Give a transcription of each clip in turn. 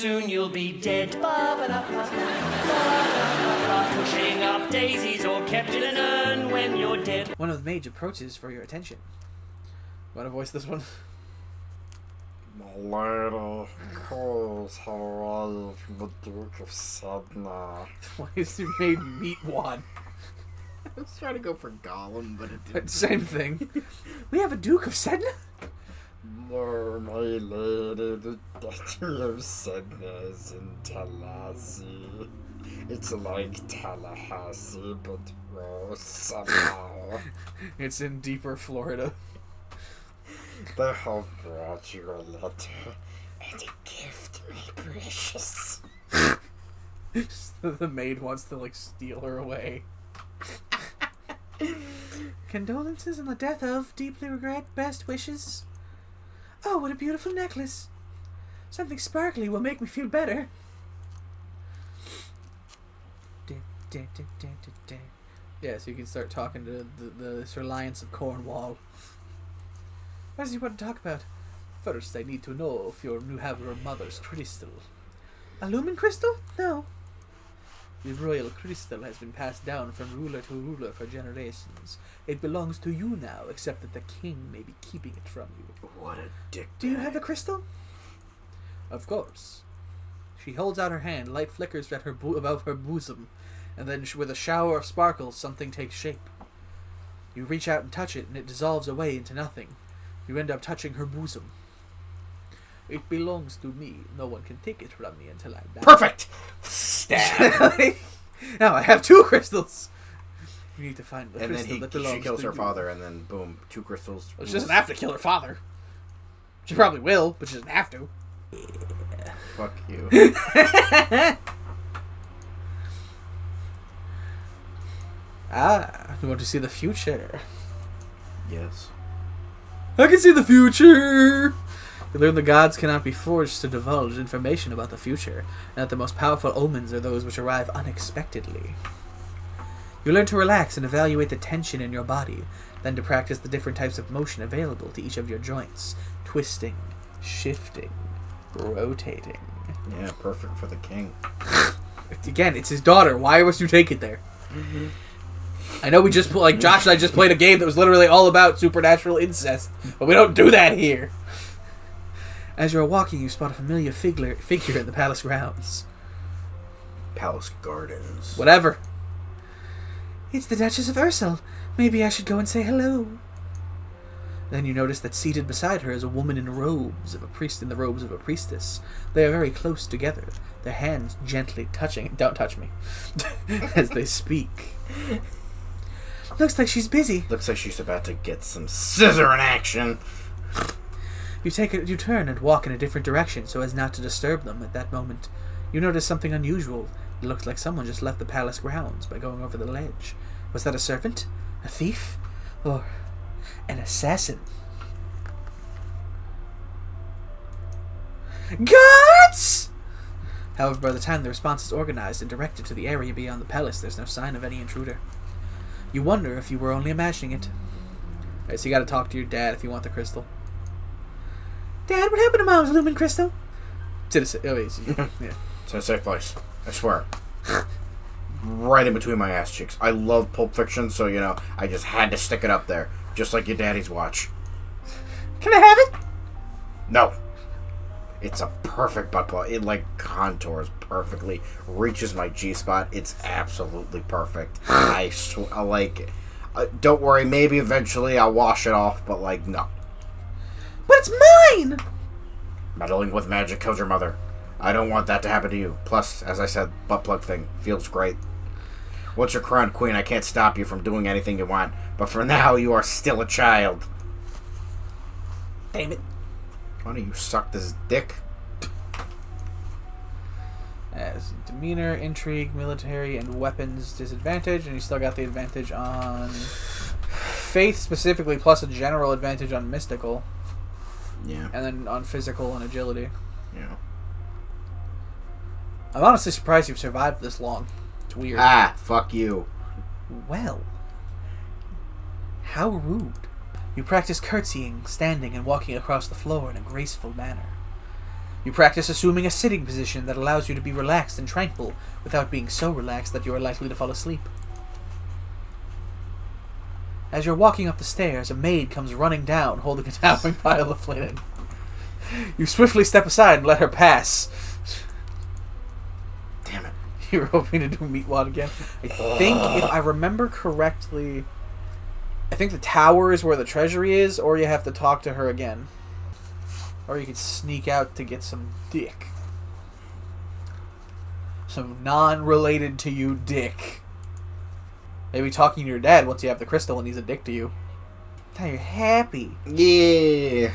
Soon you'll be dead. Pushing up daisies or kept in an urn when you're dead. One of the mage approaches for your attention. Want to voice this one? My lady calls her the Duke of Sedna. Why is he made meat wad? I was trying to go for Gollum, but it didn't. But same thing. We have a Duke of Sedna? No, my lady, the Duke of Sedna is in Tallahassee. It's like Tallahassee, but worse somehow. It's in deeper Florida. They have brought you a letter and a gift, my precious. The maid wants to, steal her away. Condolences on the death of, deeply regret, best wishes. Oh, what a beautiful necklace. Something sparkly will make me feel better. Yeah, so you can start talking to the Sir Lions of Cornwall. What does he want to talk about? First, I need to know if you have your mother's crystal. A lumen crystal? No. The royal crystal has been passed down from ruler to ruler for generations. It belongs to you now, except that the king may be keeping it from you. What a dick. Do you have the crystal? Of course. She holds out her hand, light flickers at above her bosom, and then with a shower of sparkles, something takes shape. You reach out and touch it, and it dissolves away into nothing. You end up touching her bosom. It belongs to me. No one can take it from me until I die. Perfect! Stab! Now I have 2 crystals. You need to find the And crystal then that belongs to she kills her you. father, and then boom, 2 crystals. Well, she doesn't have to kill her father. She probably will, but she doesn't have to. Fuck you. You want to see the future? Yes. I can see the future! You learn the gods cannot be forced to divulge information about the future, and that the most powerful omens are those which arrive unexpectedly. You learn to relax and evaluate the tension in your body, then to practice the different types of motion available to each of your joints. Twisting, shifting, rotating. Yeah, perfect for the king. Again, it's his daughter. Why must you take it there? Mm-hmm. I know we just, Josh and I just played a game that was literally all about supernatural incest, but we don't do that here. As you're walking, you spot a familiar figure in the palace grounds. Palace Gardens. Whatever. It's the Duchess of Ursel. Maybe I should go and say hello. Then you notice that seated beside her is a woman in the robes of a priestess. They are very close together, their hands gently touching. Don't touch me. As they speak. Looks like she's busy. Looks like she's about to get some scissor in action. You turn and walk in a different direction so as not to disturb them at that moment. You notice something unusual. It looks like someone just left the palace grounds by going over the ledge. Was that a servant? A thief? Or an assassin? Guards! However, by the time the response is organized and directed to the area beyond the palace, there's no sign of any intruder. You wonder if you were only imagining it. Alright, so you gotta talk to your dad if you want the crystal. Dad, what happened to Mom's lumen crystal? Yeah. It's in a safe place. I swear. Right in between my ass cheeks. I love Pulp Fiction, so, I just had to stick it up there. Just like your daddy's watch. Can I have it? No. It's a perfect butt plug. It, contours perfectly. Reaches my G-spot. It's absolutely perfect. I like it. Don't worry, maybe eventually I'll wash it off, but, no. But it's mine! Meddling with magic kills your mother. I don't want that to happen to you. Plus, as I said, butt plug thing feels great. Once you're crowned queen, I can't stop you from doing anything you want. But for now, you are still a child. Damn it. Why don't you suck this dick? As demeanor, intrigue, military, and weapons disadvantage, and you still got the advantage on faith specifically, plus a general advantage on mystical. Yeah. And then on physical and agility. Yeah. I'm honestly surprised you've survived this long. It's weird. Fuck you. Well. How rude. You practice curtsying, standing, and walking across the floor in a graceful manner. You practice assuming a sitting position that allows you to be relaxed and tranquil without being so relaxed that you are likely to fall asleep. As you're walking up the stairs, a maid comes running down, holding a towering pile of linen. You swiftly step aside and let her pass. Damn it. You're hoping to do Meatwad again? I think, if I remember correctly, I think the tower is where the treasury is, or you have to talk to her again. Or you could sneak out to get some dick. Some non-related to you dick. Maybe talking to your dad once you have the crystal and he's a dick to you. Now you're happy. Yeah.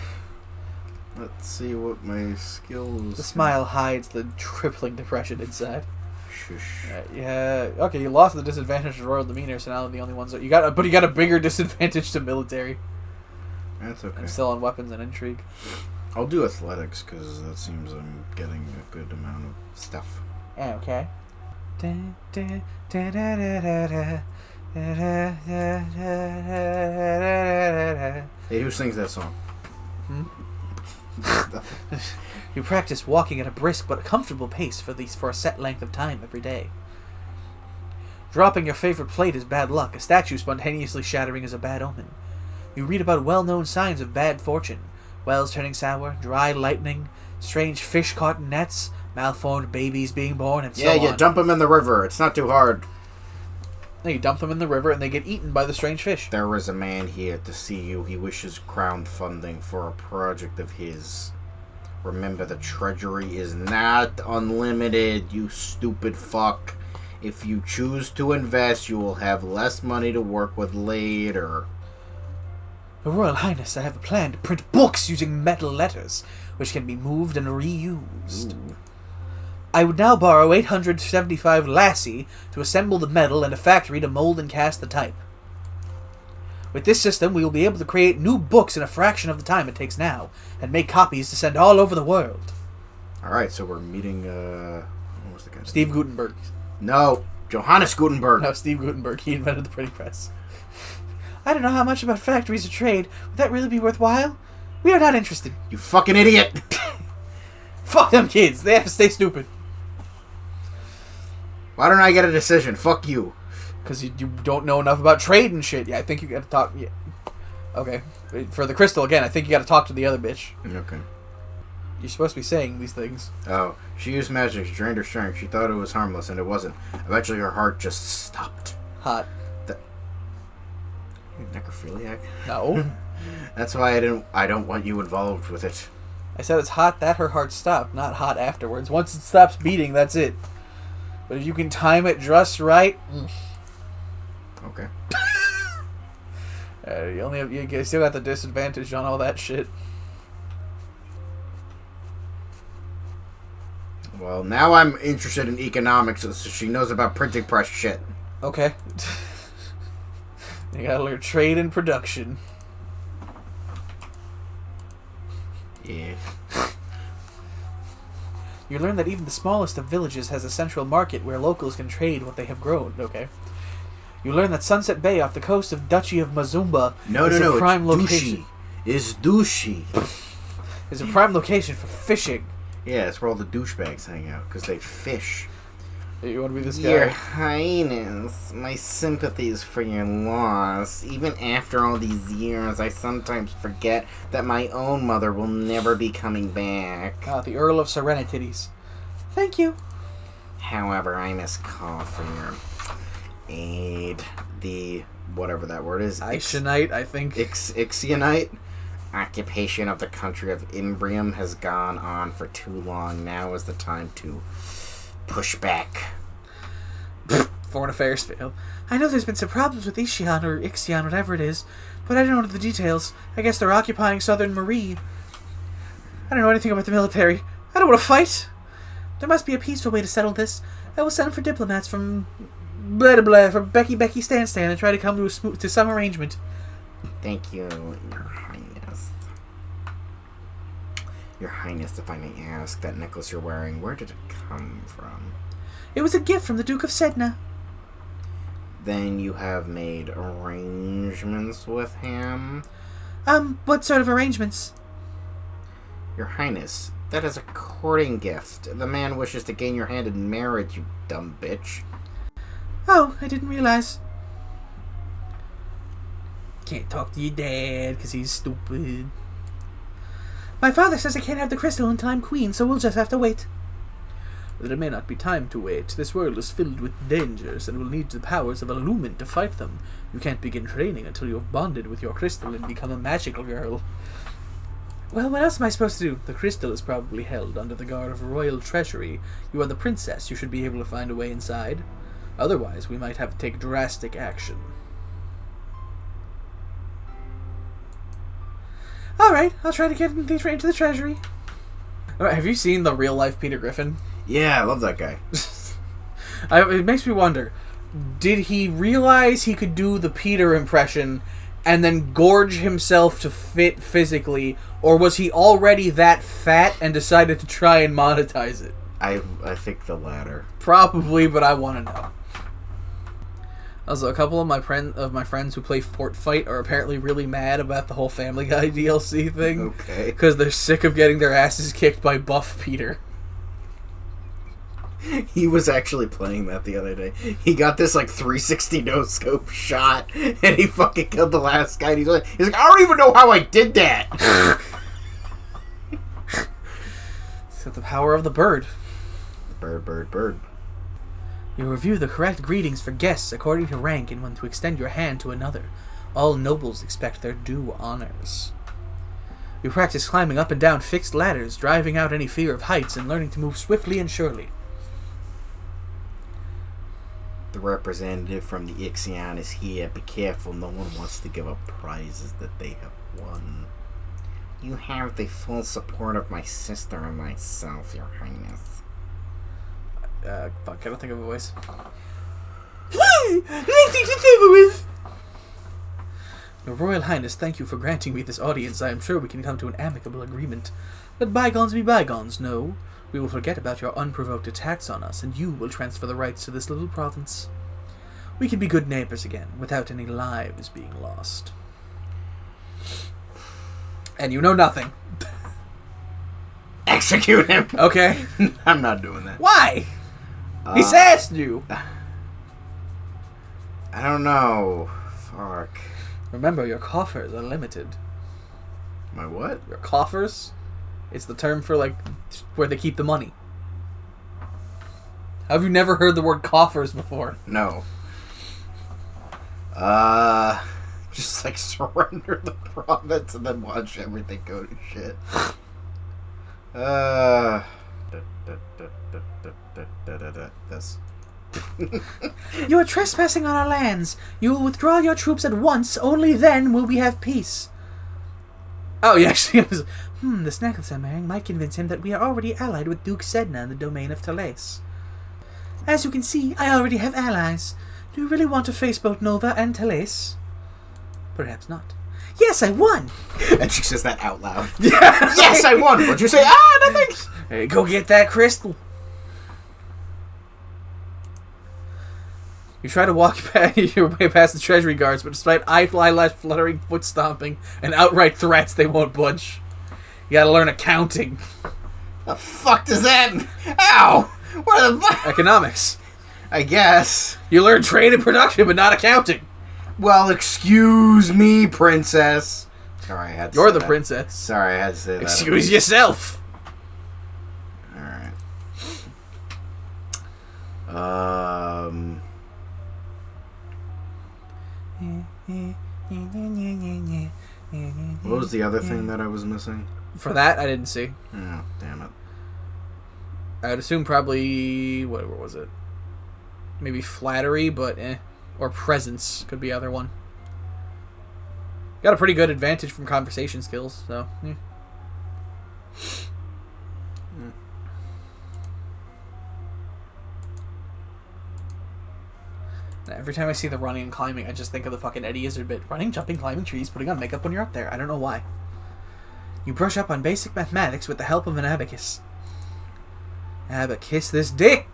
Let's see what my skills... The smile hides the crippling depression inside. Shush. Yeah. Okay, you lost the disadvantage to royal demeanor, so now the only ones that you got. But you got a bigger disadvantage to military. That's okay. I'm still on weapons and intrigue. I'll do athletics because that seems I'm getting a good amount of stuff. Okay. Hey, who sings that song? You practice walking at a brisk but comfortable pace for a set length of time every day. Dropping your favorite plate is bad luck. A statue spontaneously shattering is a bad omen. You read about well-known signs of bad fortune. Wells turning sour, dry lightning, strange fish caught in nets, malformed babies being born, and so on. Yeah, you dump them in the river. It's not too hard. No, you dump them in the river and they get eaten by the strange fish. There is a man here to see you. He wishes crowdfunding for a project of his. Remember, the treasury is not unlimited, you stupid fuck. If you choose to invest, you will have less money to work with later. Your Royal Highness, I have a plan to print books using metal letters, which can be moved and reused. Ooh. I would now borrow 875 lassie to assemble the metal and a factory to mold and cast the type. With this system, we will be able to create new books in a fraction of the time it takes now, and make copies to send all over the world. Alright, so we're meeting, what was the guy's Steve name? Gutenberg. No, Johannes Gutenberg. No, Steve Gutenberg. He invented the printing press. I don't know how much about factories or trade. Would that really be worthwhile? We are not interested. You fucking idiot. Fuck them kids. They have to stay stupid. Why don't I get a decision? Fuck you. Because you don't know enough about trade and shit. Yeah, I think you got to talk... Yeah. Okay. For the crystal, again, I think you got to talk to the other bitch. Okay. You're supposed to be saying these things. Oh, she used magic. She drained her strength. She thought it was harmless, and it wasn't. Eventually, her heart just stopped. Hot. You necrophiliac? No. That's why I don't want you involved with it. I said it's hot that her heart stopped, not hot afterwards. Once it stops beating, that's it. But if you can time it just right... Okay. You still got the disadvantage on all that shit. Well, now I'm interested in economics, so she knows about printing press shit. Okay. You gotta learn trade and production. Yeah. You learn that even the smallest of villages has a central market where locals can trade what they have grown. Okay. You learn that Sunset Bay off the coast of Duchy of Mazumba is a prime location. It's douchey. Is a prime location for fishing. Yeah, it's where all the douchebags hang out, because they fish. You want to be this guy? Your Highness, my sympathies for your loss. Even after all these years, I sometimes forget that my own mother will never be coming back. Ah, the Earl of Serenititties. Thank you. However, I must call for your aid. The, whatever that word is. Ixionite, I think. Ixionite? Occupation of the country of Imbrium has gone on for too long. Now is the time to push back. Foreign affairs fail. I know there's been some problems with Ixion or Ixion, whatever it is, but I don't know the details. I guess they're occupying southern Marie. I don't know anything about the military. I don't want to fight. There must be a peaceful way to settle this. I will send for diplomats from blah blah blah, from Becky Stan and try to come to some arrangement. Thank you, Your Highness. Your Highness, if I may ask, that necklace you're wearing, where did it come from? It was a gift from the Duke of Sedna. Then you have made arrangements with him? What sort of arrangements? Your Highness, That is a courting gift. The man wishes to gain your hand in marriage, you dumb bitch. Oh, I didn't realize. Can't talk to your dad because he's stupid. My father says I can't have the crystal until I'm queen, so we'll just have to wait. There may not be time to wait. This world is filled with dangers and will need the powers of a lumen to fight them. You can't begin training until you've bonded with your crystal and become a magical girl. Well, what else am I supposed to do? The crystal is probably held under the guard of royal treasury. You are the princess. You should be able to find a way inside. Otherwise, we might have to take drastic action. Alright, I'll try to get into the treasury. Alright, have you seen the real-life Peter Griffin? Yeah, I love that guy. It makes me wonder, did he realize he could do the Peter impression and then gorge himself to fit physically, or was he already that fat and decided to try and monetize it? I think the latter. Probably, but I want to know. Also, a couple of my friends who play Fortnite are apparently really mad about the whole Family Guy DLC thing. Okay. Because they're sick of getting their asses kicked by Buff Peter. He was actually playing that the other day. He got this 360 no-scope shot, and he fucking killed the last guy. And he's like, I don't even know how I did that. It's the power of the bird. Bird. You review the correct greetings for guests according to rank and when to extend your hand to another. All nobles expect their due honors. You practice climbing up and down fixed ladders, driving out any fear of heights, and learning to move swiftly and surely. The representative from the Ixion is here. Be careful, no one wants to give up prizes that they have won. You have the full support of my sister and myself, Your Highness. Fuck, I don't think of a voice. Hi! Nothing to cover with! Your Royal Highness, thank you for granting me this audience. I am sure we can come to an amicable agreement. Let bygones be bygones, no. We will forget about your unprovoked attacks on us, and you will transfer the rights to this little province. We can be good neighbors again, without any lives being lost. And you know nothing. Execute him! Okay. I'm not doing that. Why? He asked you! I don't know. Fuck. Remember, your coffers are limited. My what? Your coffers? It's the term for, where they keep the money. Have you never heard the word coffers before? No. Just surrender the province and then watch everything go to shit. This. You are trespassing on our lands. You will withdraw your troops at once. Only then will we have peace. Oh, yeah, she was... this necklace I'm wearing might convince him that we are already allied with Duke Sedna in the domain of Thales. As you can see, I already have allies. Do you really want to face both Nova and Thales? Perhaps not. Yes, I won! And she says that out loud. Yeah. Yes, I won! What'd you say? Nothing! Hey, go get that crystal. You try to walk your way past the treasury guards, but despite eyelash fluttering, foot stomping, and outright threats, they won't budge. You gotta learn accounting. The fuck does that mean? Ow! What the fuck? Economics. I guess. You learn trade and production, but not accounting. Well, excuse me, princess. Sorry, I had to You're say the that. princess. Sorry, I had to say that. Excuse yourself. Alright. What was the other thing that I was missing? For that, I didn't see. Oh, damn it. I would assume probably... What was it? Maybe flattery, but or presence could be either one. Got a pretty good advantage from conversation skills, so... Yeah. Every time I see the running and climbing, I just think of the fucking Eddie Izzard bit. Running, jumping, climbing trees, putting on makeup when you're up there. I don't know why. You brush up on basic mathematics with the help of an abacus. Abacus this dick!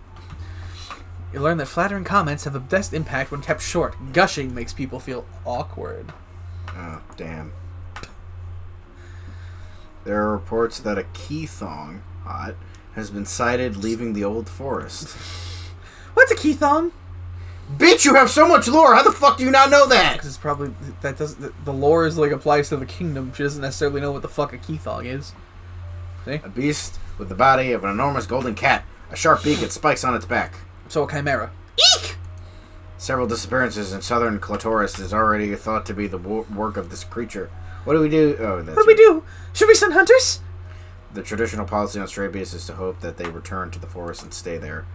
You learn that flattering comments have the best impact when kept short. Gushing makes people feel awkward. Oh, damn. There are reports that a Keithong hut has been sighted leaving the old forest. What's a Keithong? Bitch, you have so much lore! How the fuck do you not know that? Because it's probably... The lore is, like, applies to the kingdom. She doesn't necessarily know what the fuck a Keithong is. See? A beast with the body of an enormous golden cat, a sharp beak and spikes on its back. So a chimera. Eek! Several disappearances in southern Clitoris is already thought to be the work of this creature. What do we do? Oh, that's What do we do? Should we send hunters? The traditional policy on stray beasts is to hope that they return to the forest and stay there.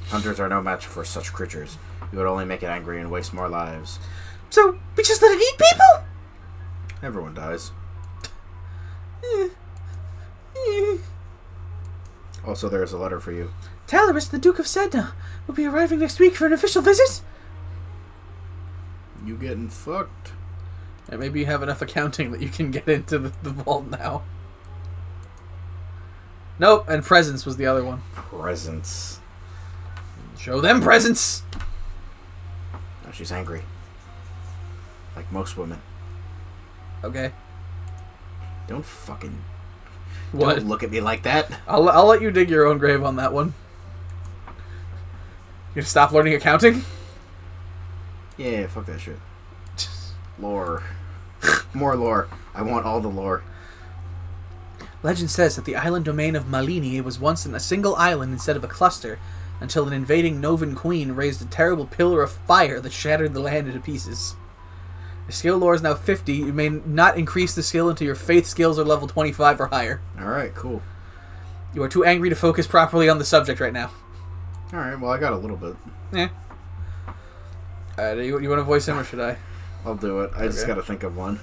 Hunters are no match for such creatures. You would only make it angry and waste more lives. So, we just let it eat people? Everyone dies. Also, there is a letter for you. Talaris, the Duke of Sedna, will be arriving next week for an official visit. You getting fucked. Yeah, maybe you have enough accounting that you can get into the vault now. Nope, and presents was the other one. Presents. Show them presents! Oh, she's angry. Like most women. Okay. Don't fucking... What? Don't look at me like that. I'll let you dig your own grave on that one. You gonna stop learning accounting? Yeah, fuck that shit. Lore. More lore. I want all the lore. Legend says that the island domain of Malini was once in a single island instead of a cluster, until an invading Novan queen raised a terrible pillar of fire that shattered the land into pieces. Your skill lore is now 50. You may not increase the skill until your faith skills are level 25 or higher. Alright, cool. You are too angry to focus properly on the subject right now. Alright, well, I got a little bit. Yeah. You want to voice him or should I? I'll do it. I just gotta think of one.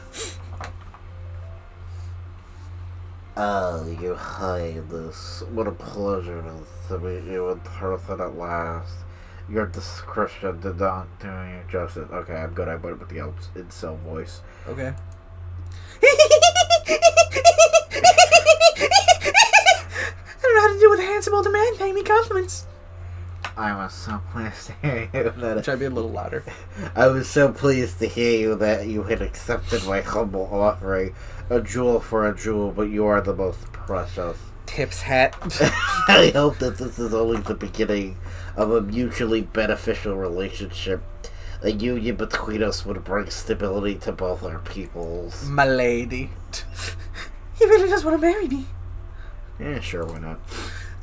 Oh, your highness, what a pleasure it is to meet you in person at last. Your discretion did not do you justice. Okay, I'm good. I went with the incel voice. Okay. I don't know how to deal with a handsome older man paying me compliments. I was so pleased to hear you that Try to be a little louder. I was so pleased to hear you that you had accepted my humble offering. A jewel for a jewel, but you are the most precious. Tips hat. I hope that this is only the beginning of a mutually beneficial relationship. A union between us would bring stability to both our peoples. My lady. He really does want to marry me. Yeah, sure, why not?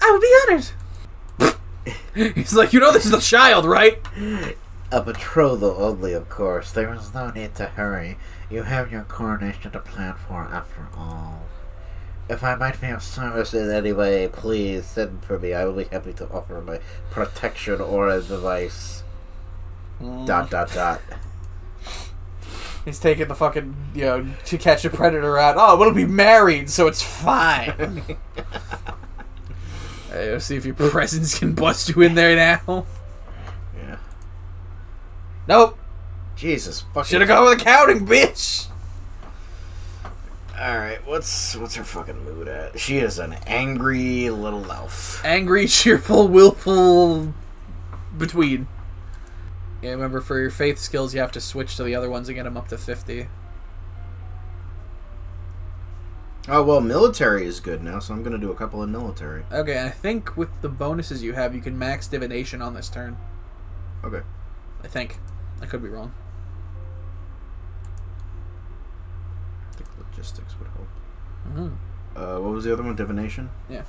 I would be honored. He's like, you know this is the child, right? A betrothal only, of course. There is no need to hurry. You have your coronation to plan for, after all. If I might be of service in any way, please send for me. I will be happy to offer my protection or advice. ... He's taking the fucking, to catch a predator out. Oh, we'll be married, so it's fine. Hey, let's see if your presence can bust you in there now. Yeah. Nope. Jesus fucking... Should've gone with accounting, bitch. Alright, what's her fucking mood at? She is an angry little elf. Angry, cheerful, willful... between. Yeah, remember, for your faith skills, you have to switch to the other ones and get them up to 50. Oh, well, military is good now, so I'm gonna do a couple in military. Okay, and I think with the bonuses you have, you can max divination on this turn. Okay. I think. I could be wrong. I think logistics would help. Mm-hmm. What was the other one? Divination? Yeah.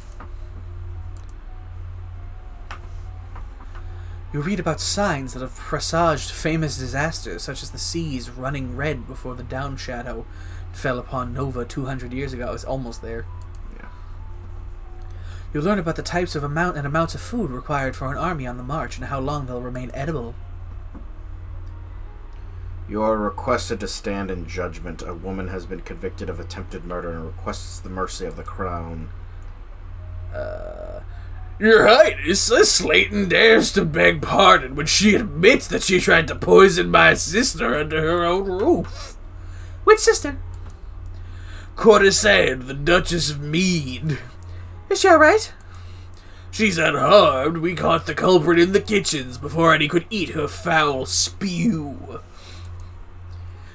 You read about signs that have presaged famous disasters, such as the seas running red before the down shadow fell upon Nova 200 years ago. It's almost there. Yeah. You learn about the types of amounts of food required for an army on the march and how long they'll remain edible. You are requested to stand in judgment. A woman has been convicted of attempted murder and requests the mercy of the crown. Your Highness, Slayton dares to beg pardon when she admits that she tried to poison my sister under her own roof. Which sister? Courtesan, the Duchess of Mead. Is she alright? She's unharmed. We caught the culprit in the kitchens before any could eat her foul spew.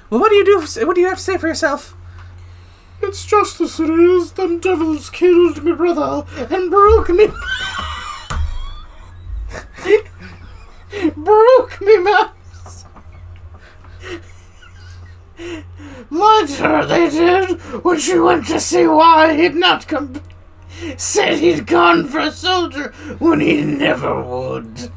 Well, what do you have to say for yourself? It's just as it is. Them devils killed me brother and broke me... broke me mouse. Lied to her, they did, when she went to see why he'd not come... Said he'd gone for a soldier when he never would.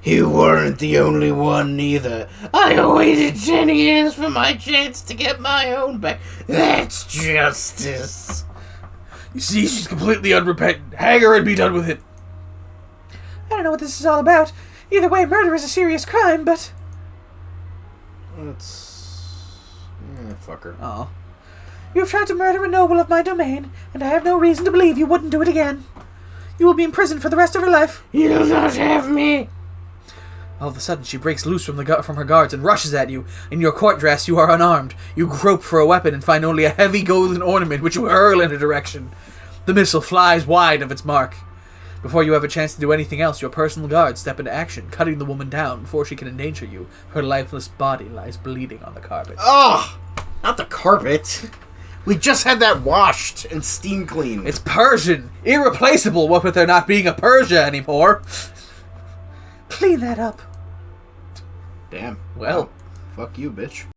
He weren't the only one either. I waited 10 years for my chance to get my own back. That's justice. You see, she's completely unrepentant. Hang her and be done with it. I don't know what this is all about. Either way, murder is a serious crime, but... Fuck her. Oh. You have tried to murder a noble of my domain, and I have no reason to believe you wouldn't do it again. You will be in prison for the rest of her life. You'll not have me. All of a sudden, she breaks loose from her guards and rushes at you. In your court dress, you are unarmed. You grope for a weapon and find only a heavy golden ornament, which you hurl in her direction. The missile flies wide of its mark. Before you have a chance to do anything else, your personal guards step into action, cutting the woman down before she can endanger you. Her lifeless body lies bleeding on the carpet. Oh, not the carpet. We just had that washed and steam cleaned. It's Persian. Irreplaceable, what with there not being a Persia anymore. Clean that up. Damn. Well. Fuck you, bitch.